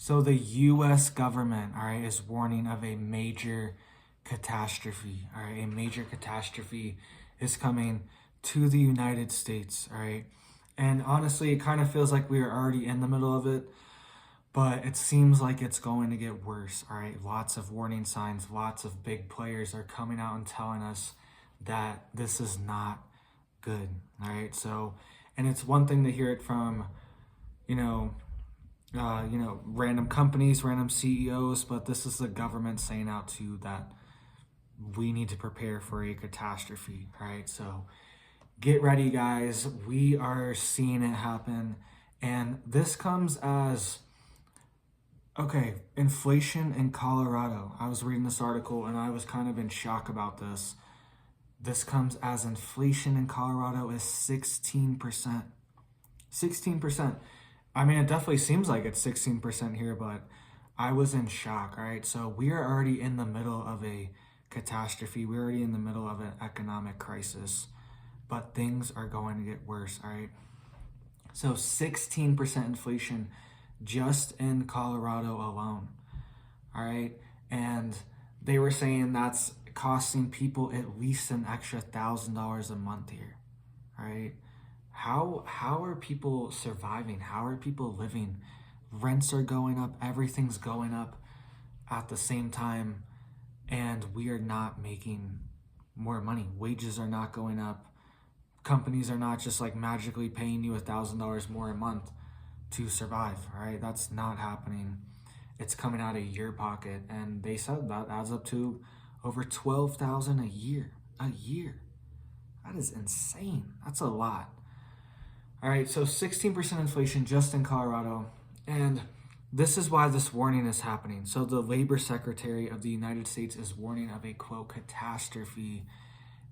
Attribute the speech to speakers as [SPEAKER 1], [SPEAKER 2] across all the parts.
[SPEAKER 1] So the US government, all right, is warning of a major catastrophe, all right? A major catastrophe is coming to the United States, all right? And honestly, it kind of feels like we are already in the middle of it, but it seems like it's going to get worse, all right? Lots of warning signs, lots of big players are coming out and telling us that this is not good, all right? So, and it's one thing to hear it from, you know, random companies, random CEOs, but this is the government saying out too that we need to prepare for a catastrophe, right? So get ready, guys. We are seeing it happen. And this comes as, okay, inflation in Colorado. I was reading this article and I was kind of in shock about this. This comes as inflation in Colorado is 16%. 16%. I mean, it definitely seems like it's 16% here, but I was in shock, all right? So we are already in the middle of a catastrophe. We're already in the middle of an economic crisis, but things are going to get worse, all right? So 16% inflation just in Colorado alone, all right? And they were saying that's costing people at least an extra $1,000 a month here, all right? How are people surviving? How are people living? Rents are going up, everything's going up at the same time, and we are not making more money. Wages are not going up. Companies are not just like magically paying you $1,000 more a month to survive, right? That's not happening. It's coming out of your pocket, and they said that adds up to over $12,000 a year. A year. That is insane. That's a lot. All right, so 16% inflation just in Colorado, and this is why this warning is happening. So the Labor Secretary of the United States is warning of a, quote, catastrophe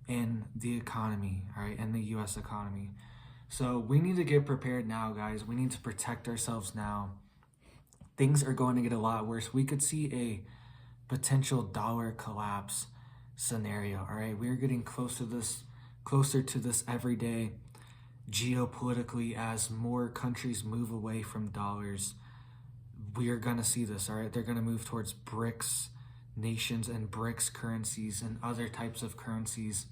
[SPEAKER 1] in the economy, all right, in the U.S. economy. So we need to get prepared now, guys. We need to protect ourselves now. Things are going to get a lot worse. We could see a potential dollar collapse scenario, all right? We're getting closer to this every day. Geopolitically, as more countries move away from dollars, we are going to see this, all right? They're going to move towards BRICS nations and BRICS currencies and other types of currencies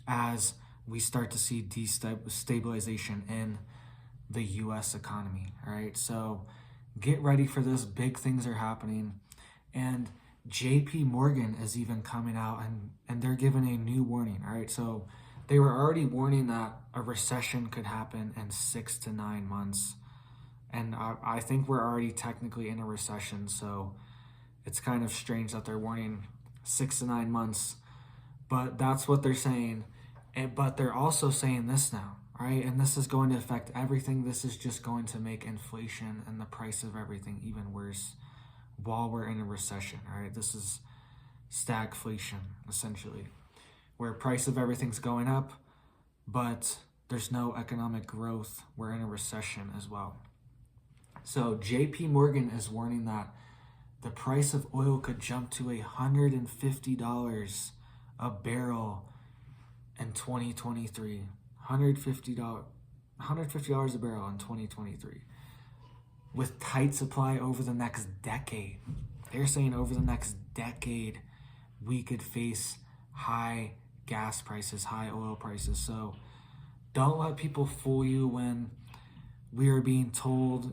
[SPEAKER 1] as we start to see destabilization in the U.S. economy, all right? So get ready for this. Big things are happening. And JP Morgan is even coming out and they're giving a new warning, all right? So they were already warning that a recession could happen in 6 to 9 months. And I think we're already technically in a recession. So it's kind of strange that they're warning 6 to 9 months. But that's what they're saying. But they're also saying this now, right? And this is going to affect everything. This is just going to make inflation and the price of everything even worse while we're in a recession, all right? This is stagflation, essentially, where price of everything's going up, but there's no economic growth. We're in a recession as well. So JP Morgan is warning that the price of oil could jump to $150 a barrel in 2023. $150 a barrel in 2023. With tight supply over the next decade. They're saying over the next decade, we could face high gas prices, high oil prices. So don't let people fool you when we are being told,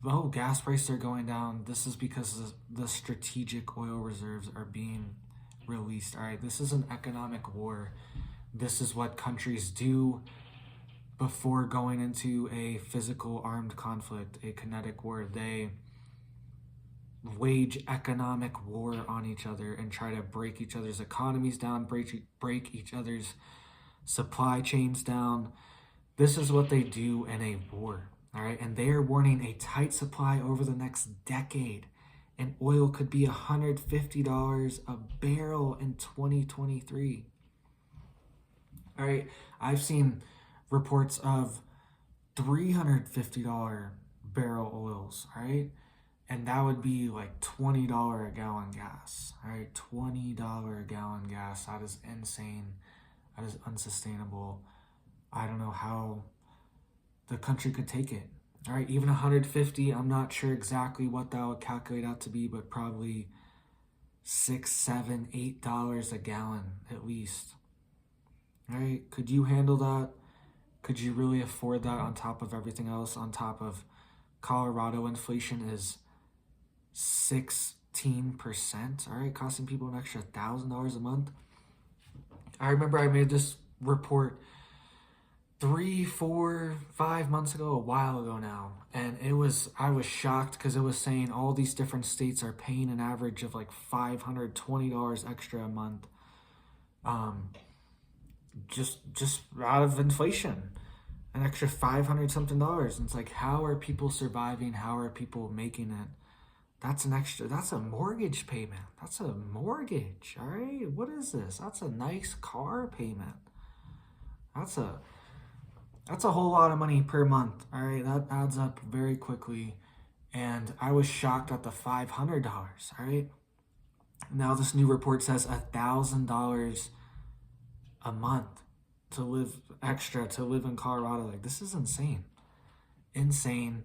[SPEAKER 1] oh, gas prices are going down. This is because the strategic oil reserves are being released. All right, this is an economic war. This is what countries do before going into a physical armed conflict, a kinetic war. They wage economic war on each other and try to break each other's economies down, break each other's supply chains down. This is what they do in a war, all right? And they are warning a tight supply over the next decade. And oil could be $150 a barrel in 2023. All right, I've seen reports of $350 barrel oils, all right? And that would be like $20 a gallon gas, all right? $20 a gallon gas. That is insane. That is unsustainable. I don't know how the country could take it. All right, even 150, I'm not sure exactly what that would calculate out to be, but probably $6, $7, $8 a gallon at least. All right, could you handle that? Could you really afford that on top of everything else? On top of Colorado inflation is 16%, all right, costing people an extra $1,000 a month. I remember I made this report 3, 4, 5 months ago, a while ago now, and I was shocked because it was saying all these different states are paying an average of like $520 extra a month, just out of inflation, an extra 500 something dollars. And it's like, how are people surviving? How are people making it? That's a mortgage payment. That's a mortgage, all right? What is this? That's a nice car payment. That's a whole lot of money per month, all right? That adds up very quickly. And I was shocked at the $500, all right? Now this new report says $1,000 a month to live in Colorado. Like, this is insane. Insane.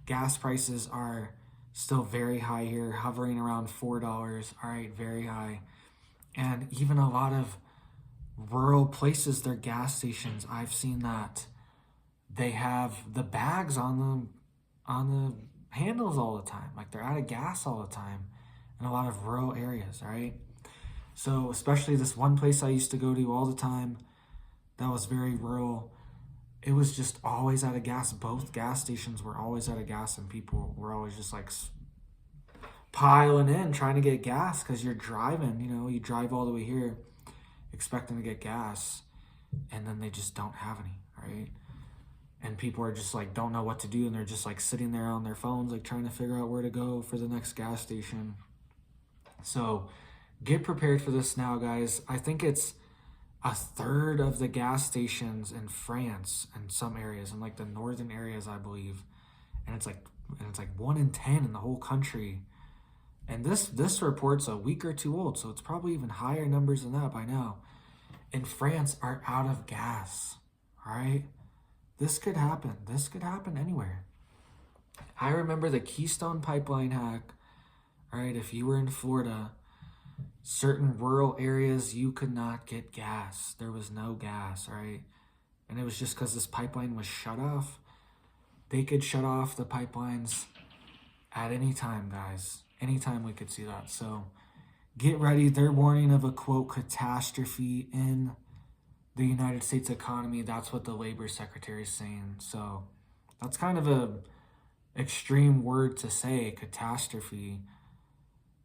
[SPEAKER 1] Gas prices are still very high here, hovering around $4, all right, very high. And even a lot of rural places, their gas stations, I've seen that they have the bags on the handles all the time. Like, they're out of gas all the time in a lot of rural areas, right? So especially this one place I used to go to all the time that was very rural, it was just always out of gas. Both gas stations were always out of gas, and people were always just like piling in trying to get gas because you're driving, you drive all the way here expecting to get gas, and then they just don't have any, right? And people are just like, don't know what to do, and they're just like sitting there on their phones, like trying to figure out where to go for the next gas station. So get prepared for this now, guys. I think it's a third of the gas stations in France in some areas, in like the northern areas, I believe. And it's like 1 in 10 in the whole country. And this report's a week or two old, so it's probably even higher numbers than that by now. In France are out of gas, all right? This could happen. This could happen anywhere. I remember the Keystone Pipeline hack, all right? If you were in Florida, certain rural areas, you could not get gas. There was no gas, right? And it was just because this pipeline was shut off. They could shut off the pipelines at any time, guys. Anytime we could see that. So get ready. They're warning of a, quote, catastrophe in the United States economy. That's what the Labor Secretary is saying. So that's kind of a extreme word to say, catastrophe,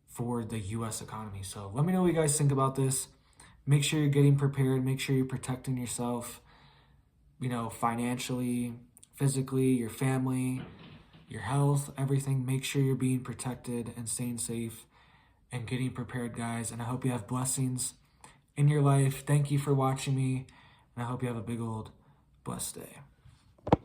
[SPEAKER 1] for the U.S. economy. So let me know what you guys think about this. Make sure you're getting prepared. Make sure you're protecting yourself, financially, physically, your family, your health, everything. Make sure you're being protected and staying safe and getting prepared, guys. And I hope you have blessings in your life. Thank you for watching me, and I hope you have a big old blessed day.